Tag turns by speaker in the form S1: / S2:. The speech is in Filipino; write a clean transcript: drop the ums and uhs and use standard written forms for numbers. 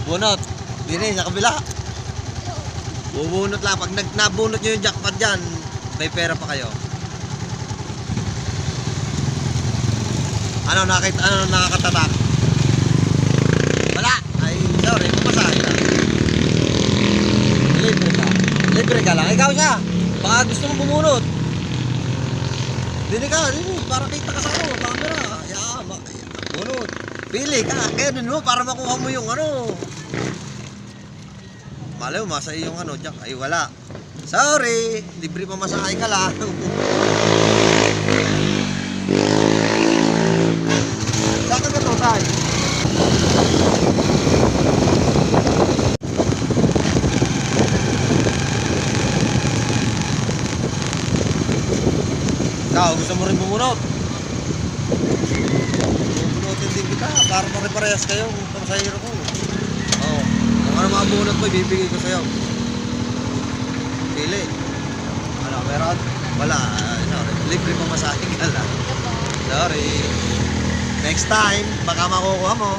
S1: Bunot. Dini, sa kabila. Bubunot lang. Pag nabunot nyo yung jackpot dyan, may pera pa kayo. Ano nakakatatak? Wala. Ay, sorry. Pumasahin ka. Libre ka. Libre ka lang. Ikaw siya. Baka gusto mong bumunot. Dini ka. Dini. Para kita ka sa camera. Bunot. Pili ka. Kaya dun mo para makuha mo yung ano. Malay mo, masa yung ano, jack. Ay, wala. Sorry. Libre pamasahe ka lang. Saan ka to, tay? Ikaw, gusto mo rin bumunot? Bubunutin din kita para pare-parehas kayo sa hero ko. Oo. Kung ano mga bunot ko, ibibigay ko sa'yo. Pili. Ano, meron? Wala. Libre pamasahe ka lang. Sorry. Next time, baka makukuha mo.